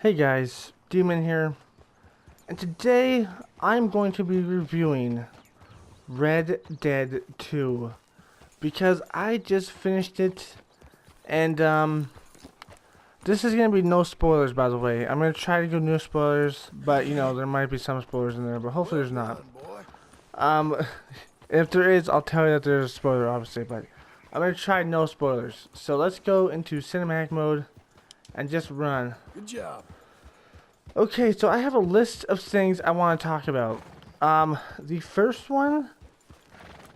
Hey guys, Demon here, and today I'm going to be reviewing Red Dead 2 because I just finished it, and this is gonna be no spoilers, by the way. I'm gonna try to give no spoilers, but there might be some spoilers in there, but hopefully there's not. Um, if there is, I'll tell you that there's a spoiler, obviously, but I'm gonna try no spoilers. So let's go into cinematic mode and just run. Good job. Okay, so I have a list of things I want to talk about. The first one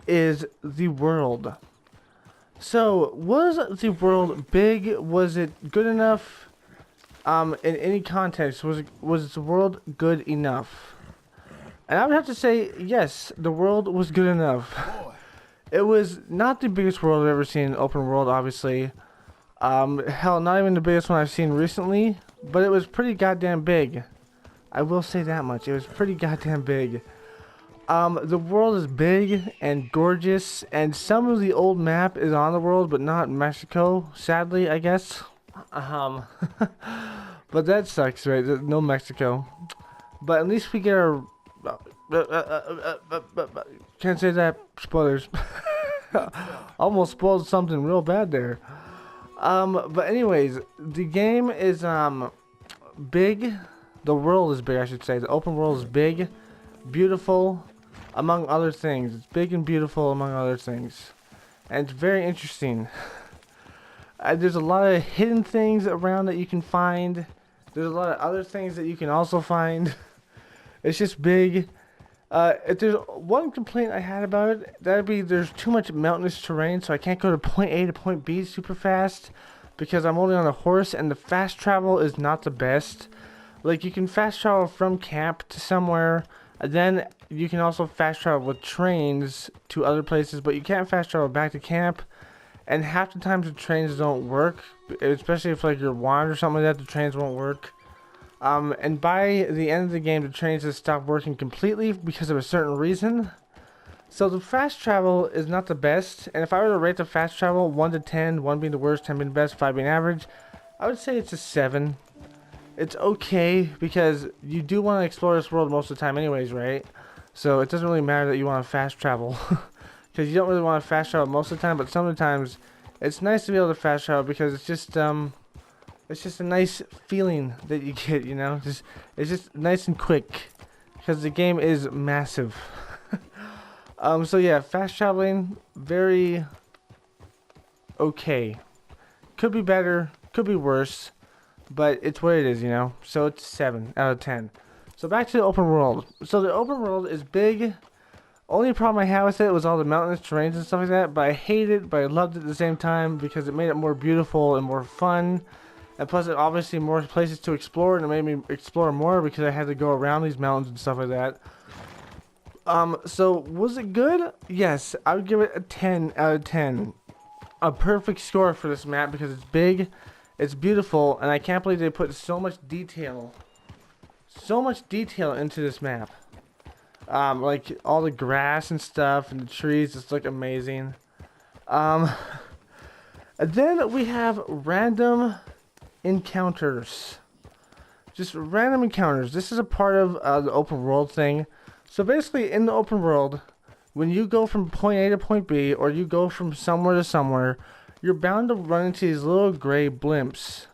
is the world. So, was the world big? Was it good enough? In any context, was the world good enough? And I would have to say, yes, the world was good enough. Boy, It was not the biggest world I've ever seen, open world, obviously. Hell, not even the biggest one I've seen recently, but it was pretty goddamn big. I will say that much. It was pretty goddamn big. The world is big and gorgeous, and some of the old map is on the world, but not Mexico, sadly, I guess. Um, but that sucks, right? No Mexico. But at least we get our... Can't say that. Spoilers. Almost spoiled something real bad there. But anyways, the game is big. The world is big, I should say. The open world is big, beautiful, among other things. It's big and beautiful, among other things, and it's very interesting. There's a lot of hidden things around that you can find. There's a lot of other things that you can also find. It's just big. If there's one complaint I had about it, that'd be there's too much mountainous terrain, so I can't go to point A to point B super fast because I'm only on a horse, and the fast travel is not the best. Like, you can fast travel from camp to somewhere, and then you can also fast travel with trains to other places, but you can't fast travel back to camp. And half the times the trains don't work, especially if like you're wanted or something like that, the trains won't work. And by the end of the game, the trains just stop working completely because of a certain reason. So the fast travel is not the best, and if I were to rate the fast travel 1 to 10, 1 being the worst, 10 being the best, 5 being average, I would say it's a 7. It's okay because you do want to explore this world most of the time anyways, right? So it doesn't really matter that you want to fast travel because you don't really want to fast travel most of the time, but sometimes it's nice to be able to fast travel because it's just a nice feeling that you get, it's just nice and quick because the game is massive. So yeah, fast traveling, very okay. Could be better, could be worse, but it's what it is, So it's 7 out of 10. So back to the open world. So the open world is big. Only problem I had with it was all the mountainous terrains and stuff like that, but I hate it, but I loved it at the same time because it made it more beautiful and more fun. And plus, it obviously more places to explore, and it made me explore more because I had to go around these mountains and stuff like that. So was it good? Yes, I would give it a 10 out of 10. A perfect score for this map because it's big, it's beautiful, and I can't believe they put so much detail into this map. Like all the grass and stuff and the trees just look amazing. And then we have random encounters. Just random encounters. This is a part of the open world thing. So basically, in the open world, when you go from point A to point B, or you go from somewhere to somewhere, you're bound to run into these little gray blimps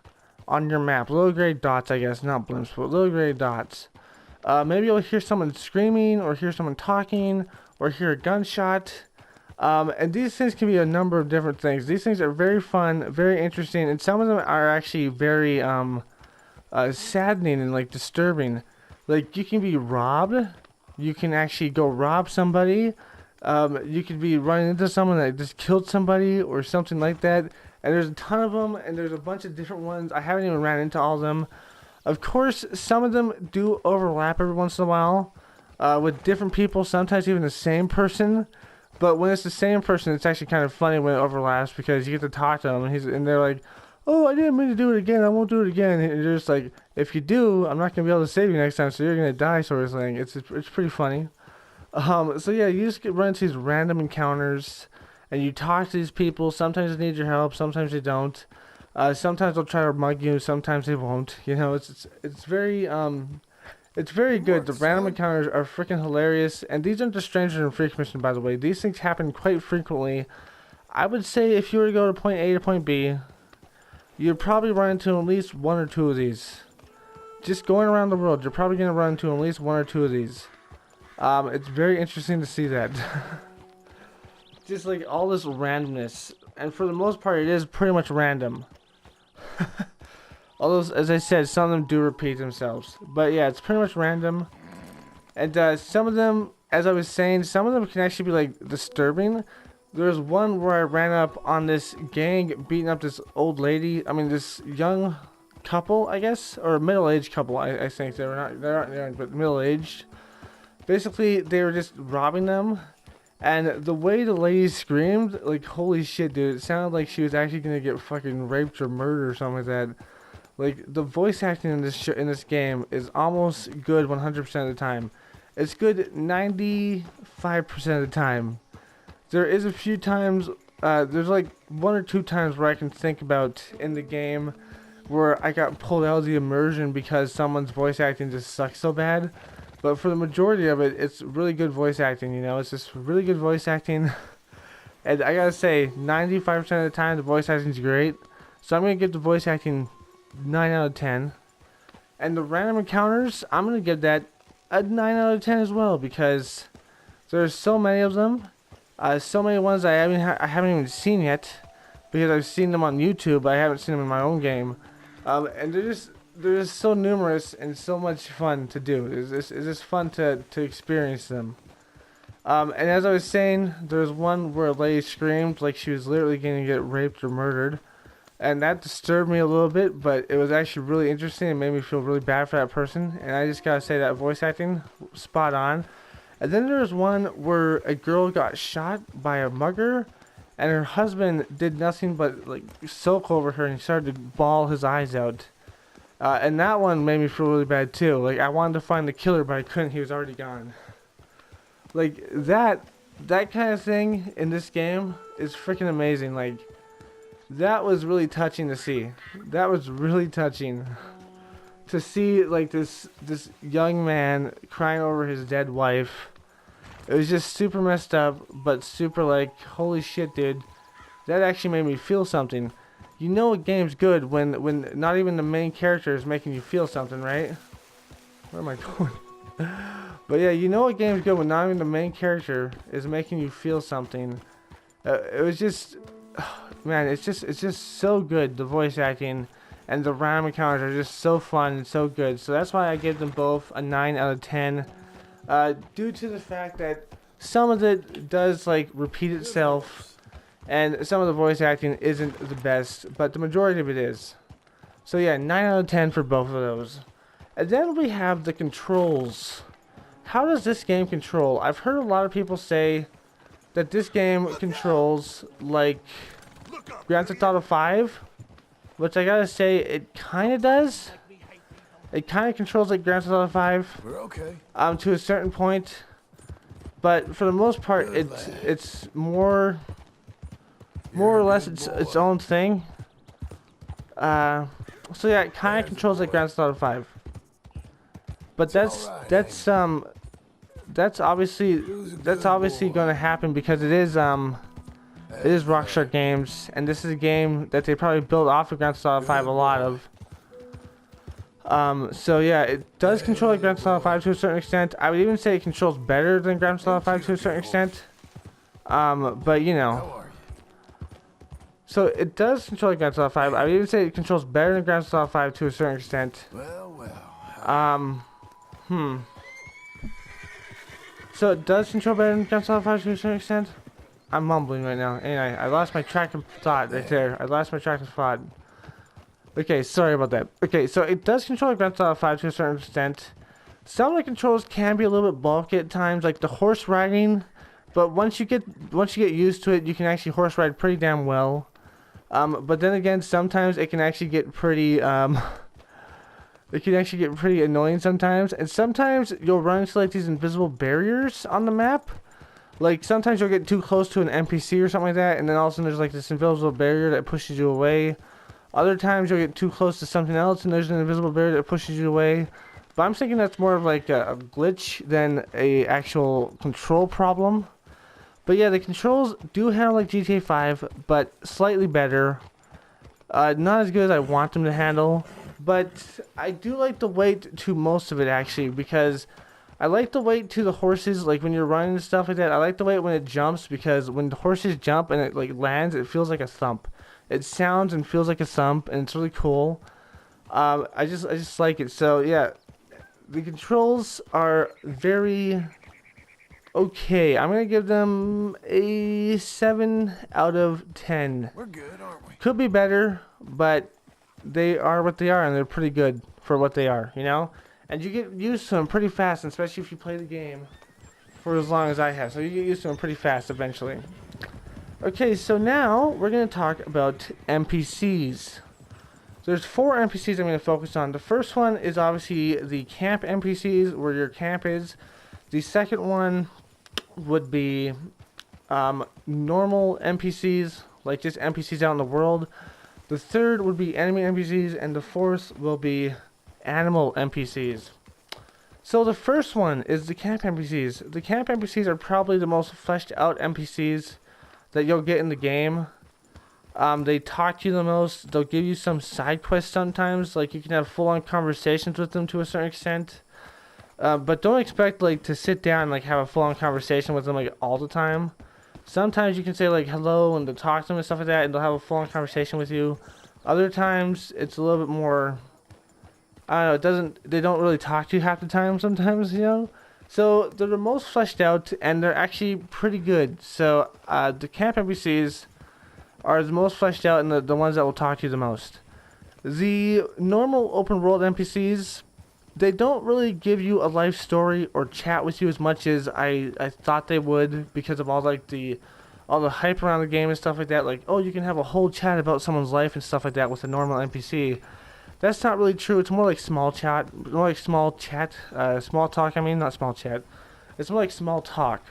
on your map. Little gray dots, I guess. Not blimps, but little gray dots. Maybe you'll hear someone screaming, or hear someone talking, or hear a gunshot. And these things can be a number of different things. These things are very fun, very interesting, and some of them are actually very saddening and like disturbing. Like, you can be robbed. You can actually go rob somebody. You could be running into someone that just killed somebody or something like that. And there's a ton of them, and there's a bunch of different ones. I haven't even ran into all of them. Of course, some of them do overlap every once in a while with different people, sometimes even the same person. But when it's the same person, it's actually kind of funny when it overlaps because you get to talk to them, and they're like, "Oh, I didn't mean to do it again. I won't do it again." And you're just like, "If you do, I'm not gonna be able to save you next time, so you're gonna die," sort of thing. It's pretty funny. So yeah, you just run into these random encounters, and you talk to these people. Sometimes they need your help, sometimes they don't. Sometimes they'll try to mug you, sometimes they won't. You know, it's very it's very good. The random encounters are freaking hilarious, and these aren't just strangers and freak mission, by the way. These things happen quite frequently. I would say if you were to go to point A to point B, you'd probably run into at least one or two of these. Just going around the world, you're probably going to run into at least one or two of these. It's very interesting to see that. Just like all this randomness. And for the most part, it is pretty much random. Although, as I said, some of them do repeat themselves. But yeah, it's pretty much random. And some of them, as I was saying, some of them can actually be like disturbing. There's one where I ran up on this gang beating up this old lady. I mean, this young couple, I guess, or middle-aged couple. I think they're not young, but middle-aged. Basically, they were just robbing them, and the way the lady screamed, like, holy shit, dude, it sounded like she was actually gonna get fucking raped or murdered or something like that. Like, the voice acting in this game is almost good 100% of the time. It's good 95% of the time. There is a few times, there's like one or two times where I can think about in the game where I got pulled out of the immersion because someone's voice acting just sucks so bad. But for the majority of it, it's really good voice acting, you know? It's just really good voice acting. And I gotta say, 95% of the time, the voice acting's great. So I'm gonna give the voice acting 9 out of 10. And the random encounters, I'm gonna give that a 9 out of 10 as well, because there's so many of them. So many ones I haven't even seen yet, because I've seen them on YouTube, but I haven't seen them in my own game. And they're just so numerous and so much fun to do. It's just fun to experience them. And as I was saying, there's one where a lady screamed like she was literally going to get raped or murdered. And that disturbed me a little bit, but it was actually really interesting and made me feel really bad for that person. And I just gotta say that voice acting, spot on. And then there was one where a girl got shot by a mugger, and her husband did nothing but like soak over her, and he started to bawl his eyes out. And that one made me feel really bad too. Like, I wanted to find the killer, but I couldn't. He was already gone. Like, that kind of thing in this game is freaking amazing. Like, that was really touching to see. That was really touching to see, like, this young man crying over his dead wife. It was just super messed up, but super like, holy shit, dude. That actually made me feel something. You know a game's good when not even the main character is making you feel something, right? Where am I going? But yeah, you know a game's good when not even the main character is making you feel something. It was just, man, it's just so good. The voice acting and the random encounters are just so fun and so good. So that's why I give them both a 9 out of 10. Due to the fact that some of it does like repeat itself, and some of the voice acting isn't the best, but the majority of it is. So yeah, 9 out of 10 for both of those. And then we have the controls. How does this game control? I've heard a lot of people say that this game controls like Grand Theft Auto 5, which I gotta say, it kind of does. It kind of controls like Grand Theft Auto 5. We're okay. To a certain point, but for the most part, it's more or less its own thing. So yeah, it kind of controls like Grand Theft Auto 5. But that's obviously going to happen because it is Rockstar Games, and this is a game that they probably built off of Grand Theft Auto 5 a lot of. So yeah, it does control like Grand Theft Auto 5 to a certain extent. I would even say it controls better than Grand Theft Auto 5 to a certain extent. But you know. So it does control like Grand Theft Auto 5. I would even say it controls better than Grand Theft Auto 5 to a certain extent. So it does control better than Grand Theft Auto 5 to a certain extent? I'm mumbling right now. Anyway, I lost my track of thought right there. I lost my track of thought. Okay, sorry about that. Okay, so it does control Grand Theft Auto 5 to a certain extent. Some of the controls can be a little bit bulky at times, like the horse riding. But once you get used to it, you can actually horse ride pretty damn well. But then again, sometimes it can actually get pretty annoying sometimes. And sometimes you'll run into like these invisible barriers on the map. Like sometimes you'll get too close to an NPC or something like that, and then all of a sudden there's like this invisible barrier that pushes you away. Other times you'll get too close to something else and there's an invisible barrier that pushes you away. But I'm thinking that's more of like a glitch than a actual control problem. But yeah, the controls do handle like GTA 5, but slightly better. Not as good as I want them to handle, but I do like the weight to most of it actually, because I like the weight to the horses, like when you're running and stuff like that. I like the weight when it jumps, because when the horses jump and it like lands, it feels like a thump. It sounds and feels like a thump, and it's really cool. I just like it. So yeah, the controls are very okay. I'm gonna give them a 7 out of 10. We're good, aren't we? Could be better, but they are what they are, and they're pretty good for what they are, you know? And you get used to them pretty fast, especially if you play the game for as long as I have. So you get used to them pretty fast eventually. Okay, so now we're going to talk about NPCs. There's 4 NPCs I'm going to focus on. The first one is obviously the camp NPCs, where your camp is. The second one would be normal NPCs, like just NPCs out in the world. The third would be enemy NPCs, and the fourth will be animal NPCs. So the first one is the camp NPCs. The camp NPCs are probably the most fleshed out NPCs that you'll get in the game. They talk to you the most. They'll give you some side quests sometimes, like you can have full-on conversations with them to a certain extent. But don't expect like to sit down and like have a full-on conversation with them like all the time. Sometimes you can say like hello and to talk to them and stuff like that, and they'll have a full-on conversation with you. Other times it's a little bit more, I don't know, they don't really talk to you half the time sometimes, you know? So they're the most fleshed out, and they're actually pretty good. So the camp NPCs are the most fleshed out, and the ones that will talk to you the most. The normal open world NPCs, they don't really give you a life story or chat with you as much as I thought they would, because of all the hype around the game and stuff like that. Like, oh, you can have a whole chat about someone's life and stuff like that with a normal NPC. That's not really true. It's more like small talk. Small talk. I mean, not small chat. It's more like small talk,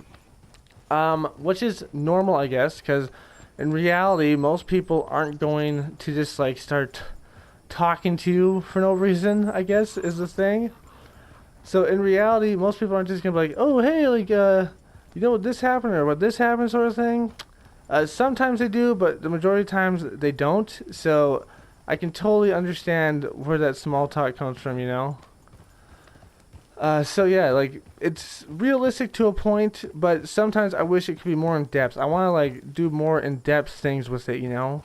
which is normal, I guess, because in reality, most people aren't going to just like start talking to you for no reason, I guess, is the thing. So in reality, most people aren't just gonna be like, oh, hey, like, you know what this happened or what this happened, sort of thing. Sometimes they do, but the majority of times they don't. So I can totally understand where that small talk comes from, you know? So yeah, like, it's realistic to a point, but sometimes I wish it could be more in depth. I want to, like, do more in-depth things with it, you know?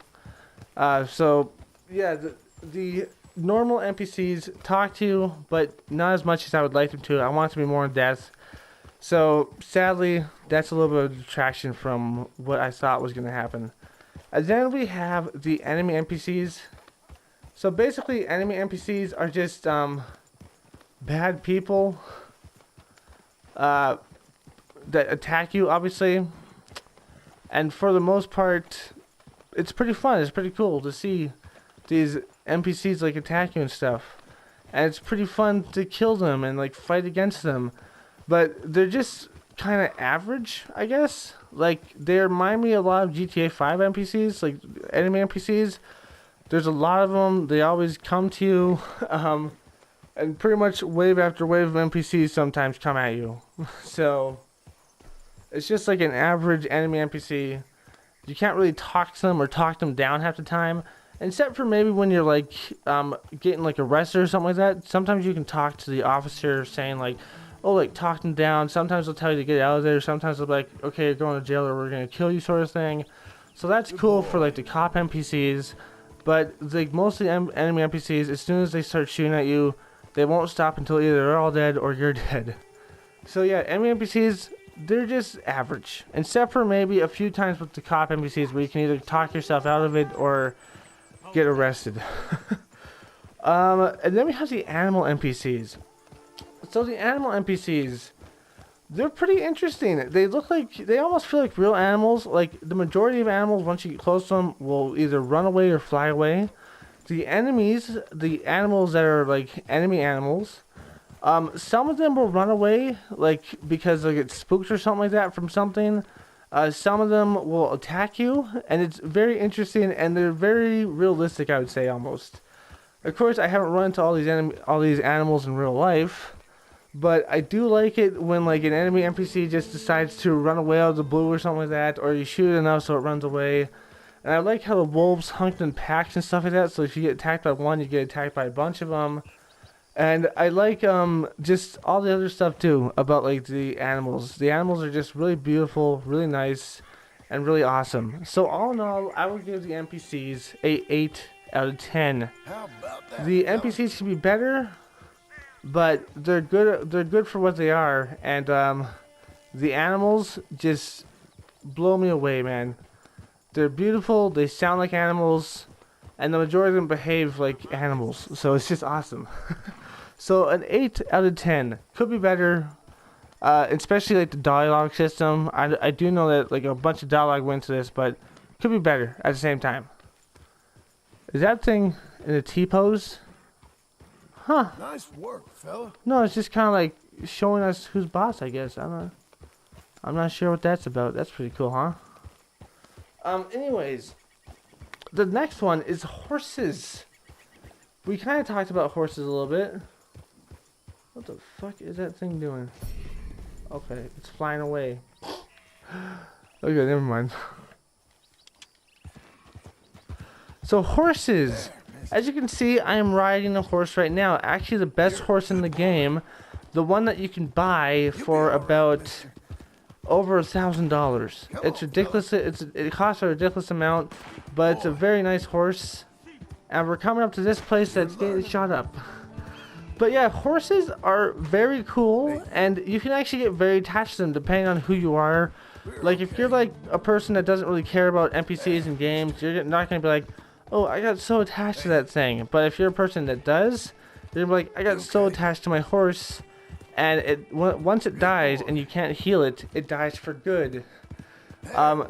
So, yeah, the normal NPCs talk to you, but not as much as I would like them to. I want it to be more in depth. So, sadly, that's a little bit of detraction from what I thought was going to happen. And then we have the enemy NPCs. So basically, enemy NPCs are just bad people that attack you, obviously. And for the most part, it's pretty fun. It's pretty cool to see these NPCs like attack you and stuff. And it's pretty fun to kill them and like fight against them. But they're just kind of average, I guess. Like, they remind me a lot of GTA 5 NPCs, like enemy NPCs. There's a lot of them. They always come to you. And pretty much wave after wave of NPCs sometimes come at you. So, it's just like an average enemy NPC. You can't really talk to them or talk them down half the time. Except for maybe when you're like getting like arrested or something like that. Sometimes you can talk to the officer saying like, oh, like talk them down. Sometimes they'll tell you to get out of there. Sometimes they'll be like, okay, you're going to jail or we're going to kill you, sort of thing. So that's cool for like the cop NPCs. But like most of the enemy NPCs, as soon as they start shooting at you, they won't stop until either they're all dead or you're dead. So yeah, enemy NPCs, they're just average. Except for maybe a few times with the cop NPCs where you can either talk yourself out of it or get arrested. And then we have the animal NPCs. So the animal NPCs, they're pretty interesting. They look like, they almost feel like real animals. Like, the majority of animals, once you get close to them, will either run away or fly away. The enemies, the animals that are like enemy animals, some of them will run away, like because they get spooked or something like that from something. Some of them will attack you, and it's very interesting, and they're very realistic, I would say, almost. Of course, I haven't run into all these animals in real life, but I do like it when like an enemy NPC just decides to run away out of the blue or something like that, or you shoot it enough so it runs away. And I like how the wolves hunt in packs and stuff like that, so if you get attacked by one, you get attacked by a bunch of them. And I like just all the other stuff too about like the animals. The animals are just really beautiful, really nice, and really awesome. So all in all, I would give the NPCs a 8 out of 10. The NPCs can be better, but they're good. They're good for what they are, and the animals just blow me away, man. They're beautiful. They sound like animals, and the majority of them behave like animals. So it's just awesome. So an 8 out of 10 could be better, especially like the dialogue system. I do know that like a bunch of dialogue went to this, but could be better at the same time. Is that thing in a T pose? Huh? Nice work, fella. No, it's just kind of like showing us who's boss, I guess. I'm not sure what that's about. That's pretty cool, huh? Anyways, the next one is horses. We kind of talked about horses a little bit. What the fuck is that thing doing? Okay, it's flying away. Okay, never mind. So horses. As you can see, I am riding a horse right now. Actually, the best horse in the game. The one that you can buy for about over $1,000. It's ridiculous. It costs a ridiculous amount, but it's a very nice horse. And we're coming up to this place that's getting shot up. But yeah, horses are very cool, and you can actually get very attached to them depending on who you are. Like if you're like a person that doesn't really care about NPCs in games, you're not gonna be like, oh, I got so attached to that thing. But if you're a person that does, you're gonna be like, I got so attached to my horse, and once it dies and you can't heal it, it dies for good.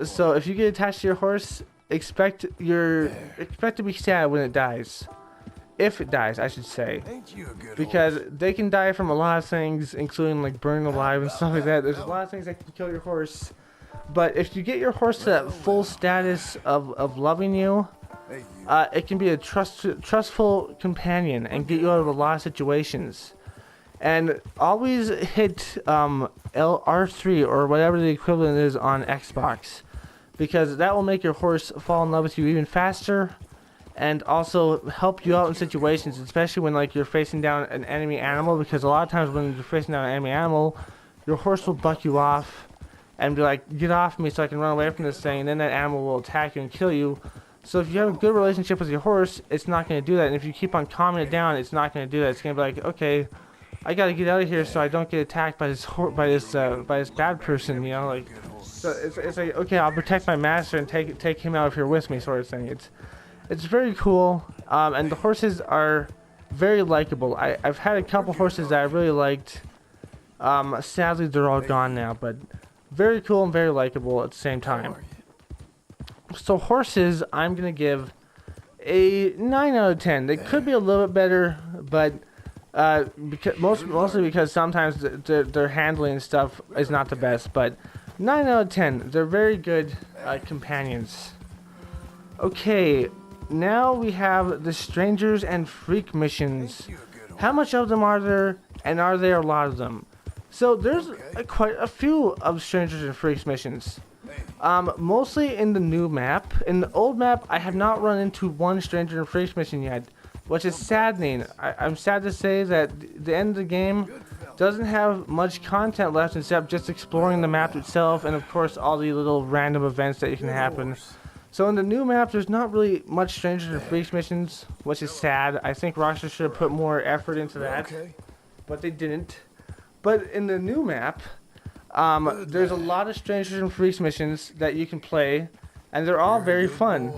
So if you get attached to your horse, expect to be sad when it dies. If it dies, I should say. Because they can die from a lot of things, including like burning alive and stuff like that. There's a lot of things that can kill your horse. But if you get your horse to that full status of loving you, it can be a trustful companion and get you out of a lot of situations. And always hit R3 or whatever the equivalent is on Xbox, because that will make your horse fall in love with you even faster, and also help you out in situations, especially when like you're facing down an enemy animal. Because a lot of times when you're facing down an enemy animal, your horse will buck you off and be like, get off me so I can run away from this thing, and then that animal will attack you and kill you. So if you have a good relationship with your horse, it's not going to do that. And if you keep on calming it down, it's not going to do that. It's going to be like, okay, I gotta get out of here so I don't get attacked by this bad person, you know, like. So it's like, okay, I'll protect my master and take him out if you're with me, sort of thing. It's very cool, and the horses are very likable. I've had a couple horses that I really liked. Sadly, they're all gone now, but very cool and very likable at the same time. So horses, I'm gonna give a 9 out of 10. They could be a little bit better, but. Mostly because sometimes their handling and stuff is not the best, but 9 out of 10, they're very good companions. Okay, now we have the strangers and freak missions. How much of them are there, and are there a lot of them? So there's quite a few of strangers and freaks missions. Mostly in the new map. In the old map, I have not run into one stranger and freaks mission yet, which is saddening. I'm sad to say that the end of the game doesn't have much content left except just exploring the map itself, and of course all the little random events that can happen. So in the new map, there's not really much Strangers and Freaks missions, which is sad. I think Rockstar should have put more effort into that, but they didn't. But in the new map, there's a lot of Strangers and Freaks missions that you can play, and they're all very fun.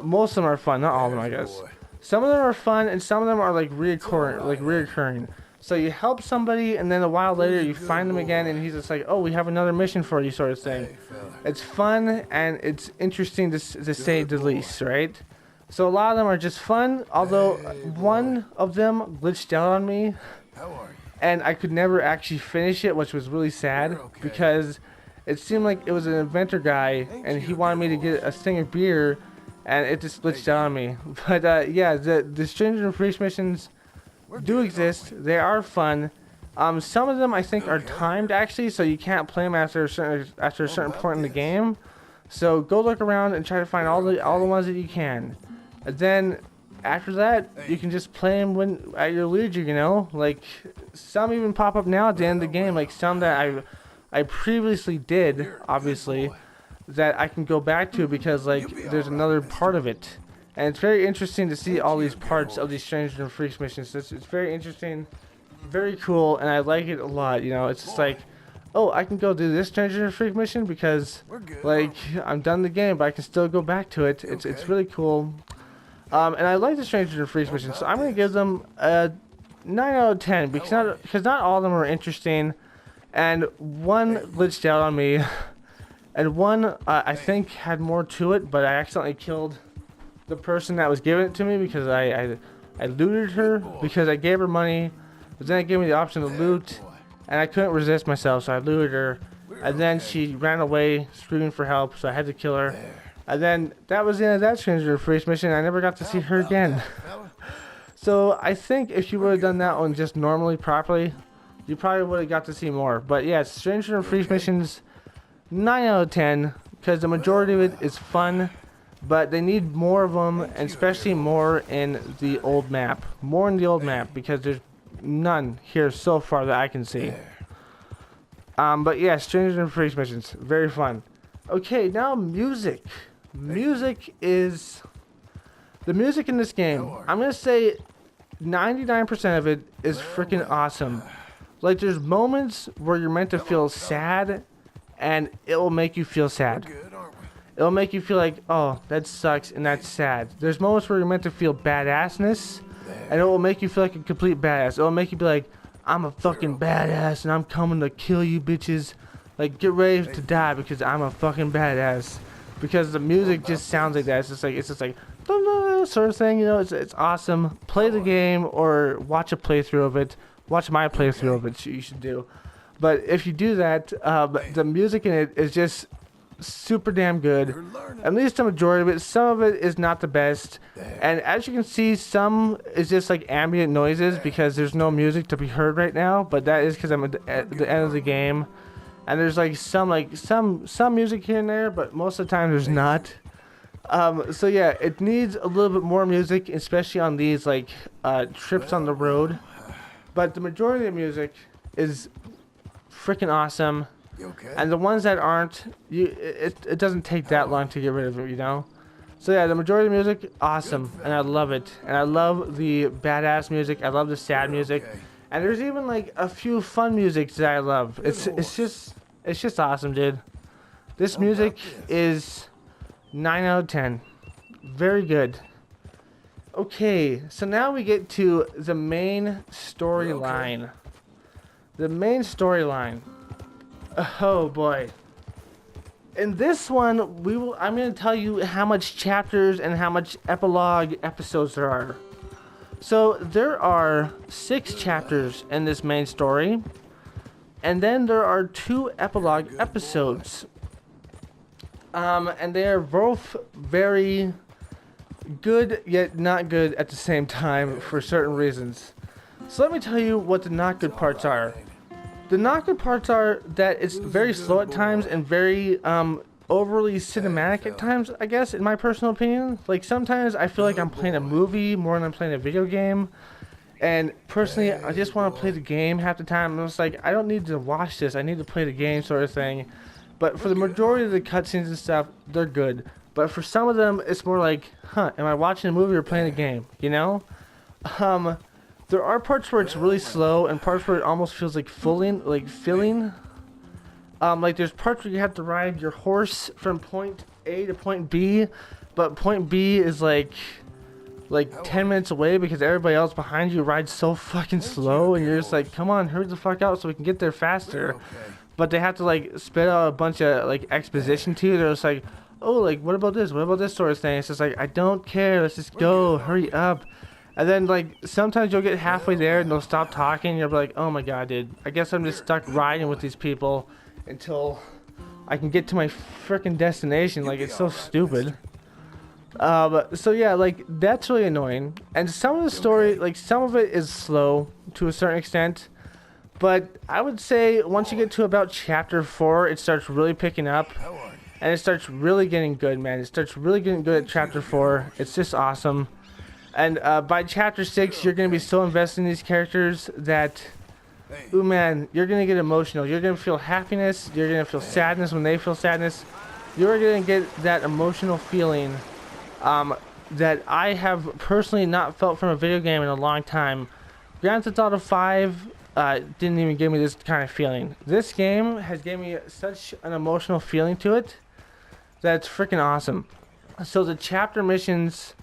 Most of them are fun, not all of them, I guess. Some of them are fun, and some of them are like reoccurring. So you help somebody, and then a while later you find them again, and he's just like, "Oh, we have another mission for you," sort of thing. It's fun and it's interesting to say the least, right? So a lot of them are just fun. Although one of them glitched out on me, and I could never actually finish it, which was really sad because it seemed like it was an inventor guy, and he wanted me to get a Stinger beer, and it just glitched out on me. But yeah, the Stranger and Freaks missions do exist. They are fun. Some of them I think are timed actually, so you can't play them after a certain point in the game. So go look around and try to find all the ones that you can. And then after that, you can just play them when at your leisure. You know, like some even pop up now at the end of the game, like some that I previously did, obviously, that I can go back to because like there's another part of it. And it's very interesting to see all these parts of these Stranger and Freaks missions. It's very interesting, very cool, and I like it a lot. You know, it's just like, oh, I can go do this Stranger and Freak mission because, like, I'm done the game, but I can still go back to it. It's really cool. And I like the Stranger and Freaks missions, so I'm gonna give them a 9 out of 10 because not all of them are interesting, and one glitched out on me, and one I think had more to it, but I accidentally killed the person that was giving it to me because I looted her because I gave her money, but then it gave me the option to loot, and I couldn't resist myself, so I looted her, and then she ran away screaming for help, so I had to kill her, and then that was the end of that Stranger Freaks mission. I never got to see her again. So I think if you would have done that one just normally, properly, you probably would have got to see more. But yeah, Stranger Freaks missions, 9 out of 10, because the majority of it is fun. But they need more of them, and especially more in the old map. More in the old map, because there's none here so far that I can see. But yeah, Stranger and Freaks missions, very fun. Okay, now music. Music is... The music in this game, I'm going to say 99% of it is freaking awesome. Like, there's moments where you're meant to feel sad, and it will make you feel sad. It'll make you feel like, oh, that sucks and that's sad. There's moments where you're meant to feel badassness, and it will make you feel like a complete badass. It'll make you be like, I'm a fucking badass and I'm coming to kill you bitches. Like, get ready to die because I'm a fucking badass. Because the music just sounds like that. It's just like sort of thing, you know. It's awesome. Play the game or watch a playthrough of it. Watch my playthrough of it. You should do. But if you do that, the music in it is just super damn good. At least the majority of it. Some of it is not the best, and as you can see, some is just like ambient noises because there's no music to be heard right now, but that is because I'm at the end of the game, and there's like some music here and there, but most of the time there's not. So yeah, it needs a little bit more music, especially on these like trips on the road, but the majority of the music is freaking awesome. And the ones that aren't, it doesn't take that long to get rid of it, you know? So yeah, the majority of the music, awesome, and I love it. And I love the badass music, I love the sad music. And there's even like a few fun music that I love. It's just awesome, dude. This music is 9 out of 10. Very good. Okay, so now we get to the main storyline. The main storyline. Oh boy. In this one, I'm going to tell you how much chapters and how much epilogue episodes there are. So there are 6 chapters in this main story, and then there are 2 epilogue episodes. And they are both very good yet not good at the same time for certain reasons. So let me tell you what the not good parts are. The not good parts are that it's very slow at times and very overly cinematic at times, I guess, in my personal opinion. Like, sometimes I feel like I'm playing a movie more than I'm playing a video game. And personally, I just want to play the game half the time. I'm just like, I don't need to watch this. I need to play the game, sort of thing. But for the majority of the cutscenes and stuff, they're good. But for some of them, it's more like, am I watching a movie or playing a game? You know? There are parts where it's really slow and parts where it almost feels like filling. Like there's parts where you have to ride your horse from point A to point B, but point B is like 10 minutes away because everybody else behind you rides so fucking slow, and you're just like, come on, hurry the fuck out so we can get there faster. But they have to like spit out a bunch of like exposition to you. They're just like, oh, like what about this? What about this sort of thing? It's just like, I don't care. Let's just go. Hurry up. And then, like, sometimes you'll get halfway there and they'll stop talking. And you'll be like, oh my god, dude. I guess I'm just stuck riding with these people until I can get to my freaking destination. Like, it's so stupid. So yeah, like, that's really annoying. And some of the story, like, some of it is slow to a certain extent. But I would say once you get to about chapter 4, it starts really picking up. And it starts really getting good, man. It starts really getting good at chapter 4. It's just awesome. And by chapter 6, you're going to be so invested in these characters that, ooh man, you're going to get emotional. You're going to feel happiness. You're going to feel sadness when they feel sadness. You're going to get that emotional feeling that I have personally not felt from a video game in a long time. Grand Theft Auto 5 didn't even give me this kind of feeling. This game has given me such an emotional feeling to it that's freaking awesome. So the chapter missions,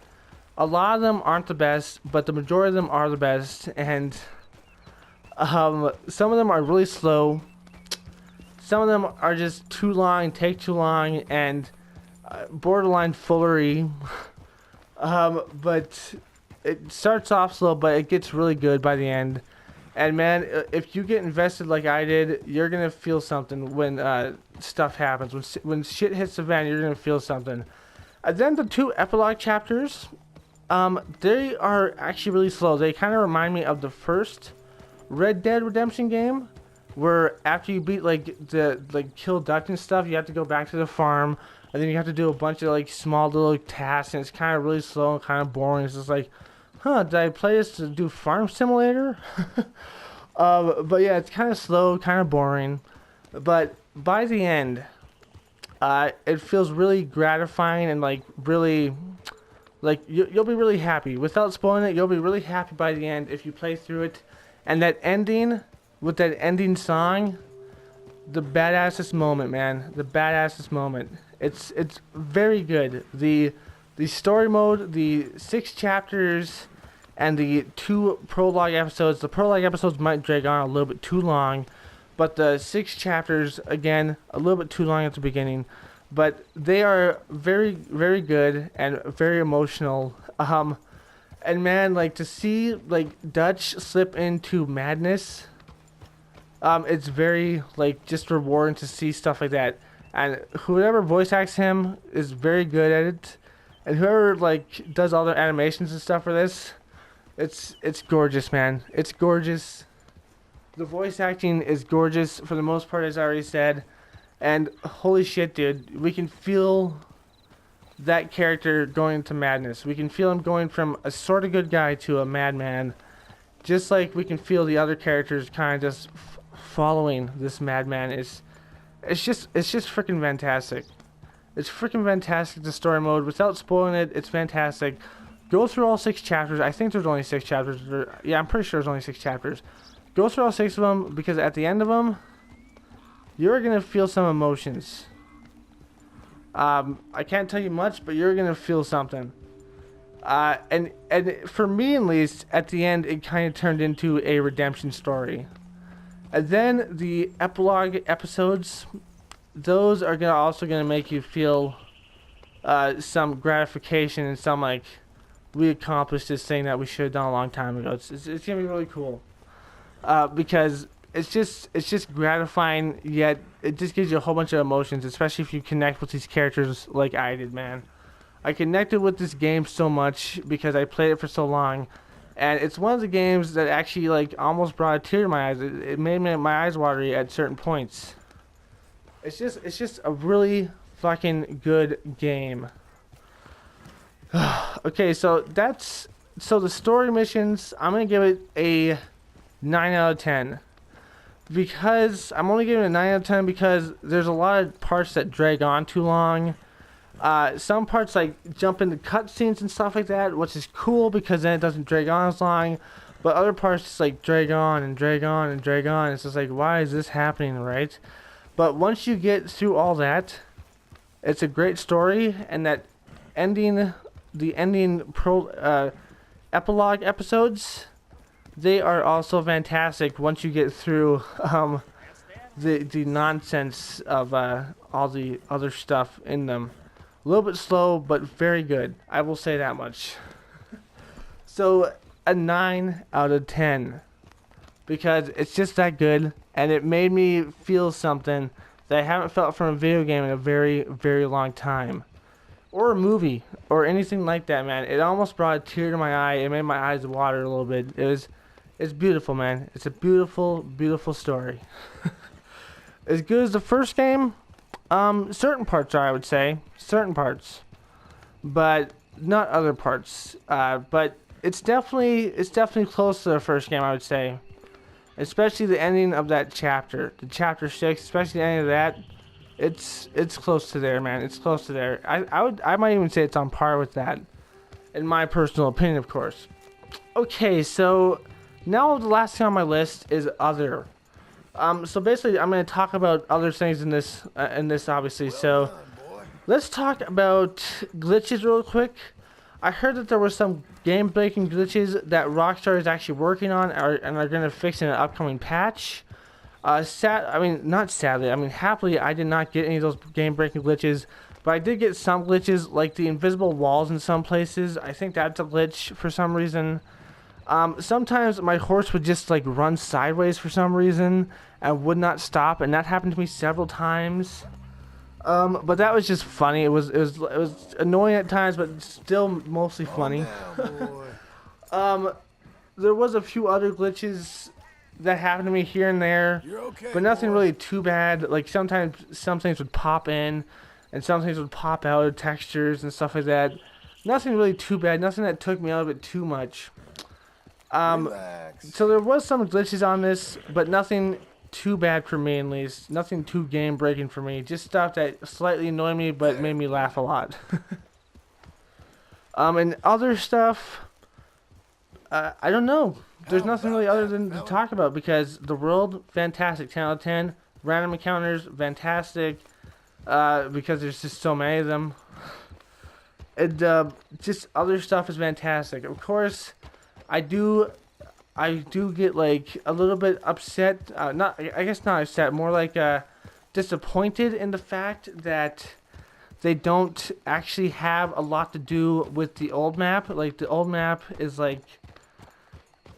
a lot of them aren't the best, but the majority of them are the best, and some of them are really slow. Some of them are just too long, take too long, and borderline foolery. But it starts off slow, but it gets really good by the end. And man, if you get invested like I did, you're gonna feel something when stuff happens. When shit hits the fan, you're gonna feel something. And then the 2 epilogue chapters, they are actually really slow. They kind of remind me of the first Red Dead Redemption game, where after you beat kill duck and stuff, you have to go back to the farm, and then you have to do a bunch of like small little tasks, and it's kind of really slow and kind of boring. It's just like, huh, did I play this to do Farm Simulator? But yeah, it's kind of slow, kind of boring. But by the end, it feels really gratifying and like really, like you'll be really happy. Without spoiling it, you'll be really happy by the end if you play through it. And that ending, with that ending song, the badassest moment, man. The badassest moment. It's very good. The story mode, the 6 chapters, and the 2 prologue episodes. The prologue episodes might drag on a little bit too long, but the 6 chapters, again, a little bit too long at the beginning. But they are very, very good and very emotional. And man, like, to see like Dutch slip into madness, it's very like just rewarding to see stuff like that. And whoever voice acts him is very good at it. And whoever like does all the animations and stuff for this, it's gorgeous, man. It's gorgeous. The voice acting is gorgeous for the most part, as I already said. And holy shit, dude, we can feel that character going into madness. We can feel him going from a sort of good guy to a madman, just like we can feel the other characters kind of just following this madman. It's just freaking fantastic. It's freaking fantastic, the story mode. Without spoiling it, it's fantastic. Go through all 6 chapters. I think there's only 6 chapters. Yeah, I'm pretty sure there's only 6 chapters. Go through all 6 of them, because at the end of them, you're going to feel some emotions. I can't tell you much, but you're going to feel something. And for me, at least, at the end, it kind of turned into a redemption story. And then the epilogue episodes, those are also going to make you feel some gratification and some, like, we accomplished this thing that we should have done a long time ago. It's going to be really cool. Because it's just gratifying, yet it just gives you a whole bunch of emotions, especially if you connect with these characters like I did, man. I connected with this game so much because I played it for so long, and it's one of the games that actually like almost brought a tear to my eyes. It made my eyes watery at certain points. It's just a really fucking good game. Okay, so the story missions, I'm gonna give it a 9 out of 10. Because I'm only giving it a 9 out of 10 because there's a lot of parts that drag on too long. Some parts like jump into cutscenes and stuff like that, which is cool because then it doesn't drag on as long. But other parts just like drag on and drag on and drag on. It's just like, why is this happening, right? But once you get through all that, it's a great story, and that the ending epilogue episodes, they are also fantastic once you get through the nonsense of all the other stuff in them. A little bit slow, but very good. I will say that much. So a 9 out of 10, because it's just that good, and it made me feel something that I haven't felt from a video game in a very, very long time. Or a movie, or anything like that, man. It almost brought a tear to my eye. It made my eyes water a little bit. It's beautiful, man. It's a beautiful, beautiful story. As good as the first game, certain parts are, I would say. Certain parts. But not other parts. But it's definitely close to the first game, I would say. Especially the ending of that chapter. The chapter 6, especially the ending of that. It's close to there, man. It's close to there. I might even say it's on par with that, in my personal opinion, of course. Okay, so now the last thing on my list is other. So basically, I'm going to talk about other things in this obviously. So let's talk about glitches real quick. I heard that there were some game-breaking glitches that Rockstar is actually working on, and are going to fix in an upcoming patch. Not sadly, happily, I did not get any of those game-breaking glitches, but I did get some glitches, like the invisible walls in some places. I think that's a glitch for some reason. Sometimes my horse would just, like, run sideways for some reason, and would not stop, and that happened to me several times. But that was just funny. It was annoying at times, but still mostly funny. There was a few other glitches that happened to me here and there, okay, but nothing really too bad. Like sometimes some things would pop in and some things would pop out of textures and stuff like that. Nothing really too bad, nothing that took me out of it too much. So there was some glitches on this, but nothing too bad for me, at least. Nothing too game breaking for me. Just stuff that slightly annoyed me but made me laugh a lot. And other stuff, I don't know. There's nothing really other than to talk about, because the world, fantastic, 10 out of 10. Random encounters, fantastic, because there's just so many of them. And just other stuff is fantastic. Of course, I do get like a little bit upset. I guess not upset, more like disappointed in the fact that they don't actually have a lot to do with the old map. Like the old map is like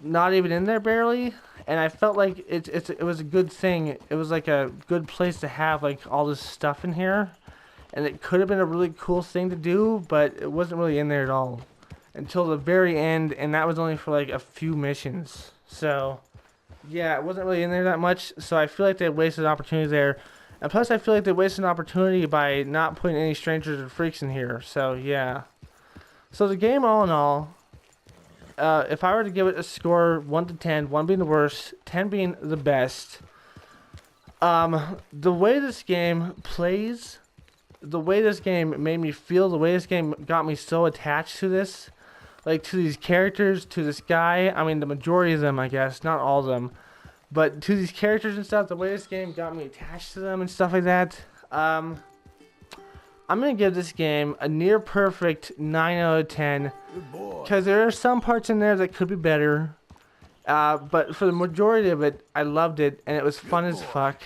not even in there barely, and I felt like it was a good thing. It was like a good place to have like all this stuff in here, and it could have been a really cool thing to do, but it wasn't really in there at all until the very end, and that was only for like a few missions. So yeah, it wasn't really in there that much, so I feel like they wasted an opportunity there. And plus I feel like they wasted an opportunity by not putting any strangers or freaks in here. So yeah, so the game, all in all, if I were to give it a score 1 to 10, 1 being the worst, 10 being the best, the way this game plays, the way this game made me feel, the way this game got me so attached to this, like to these characters, to this guy, I mean the majority of them, I guess, not all of them, but to these characters and stuff, the way this game got me attached to them and stuff like that, I'm going to give this game a near perfect 9 out of 10, because there are some parts in there that could be better, but for the majority of it, I loved it, and it was fun as fuck,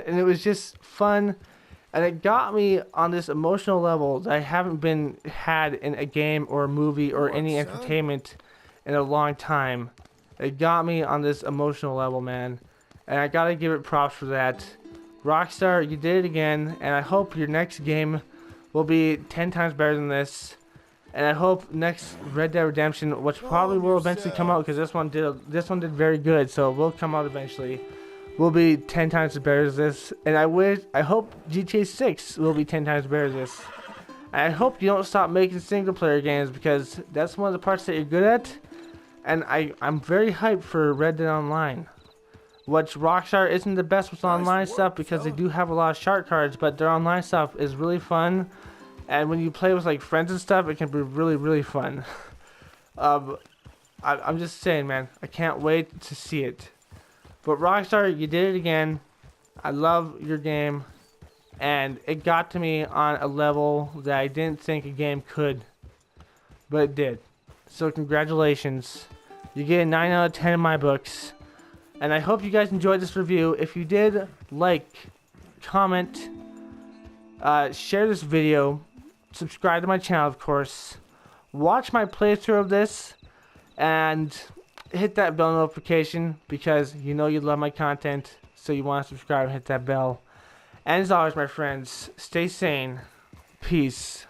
and it was just fun, and it got me on this emotional level that I haven't been had in a game or a movie or any entertainment in a long time. It got me on this emotional level, man, and I gotta give it props for that. Rockstar, you did it again, and I hope your next game will be 10 times better than this, and I hope next Red Dead Redemption, which probably will eventually come out, because this one did very good, so it will come out eventually, will be 10 times as better as this. And I hope GTA 6 will be 10 times better as this. And I hope you don't stop making single player games, because that's one of the parts that you're good at, and I'm very hyped for Red Dead Online. Which Rockstar isn't the best with online stuff, because they do have a lot of shark cards, but their online stuff is really fun, and when you play with like friends and stuff, it can be really, really fun. I'm just saying, man, I can't wait to see it. But Rockstar, you did it again. I love your game, and it got to me on a level that I didn't think a game could, but it did. So congratulations, you get a 9 out of 10 in my books. And I hope you guys enjoyed this review. If you did, like, comment, share this video, subscribe to my channel, of course, watch my playthrough of this, and hit that bell notification, because you know you love my content, so you want to subscribe and hit that bell. And as always, my friends, stay sane. Peace.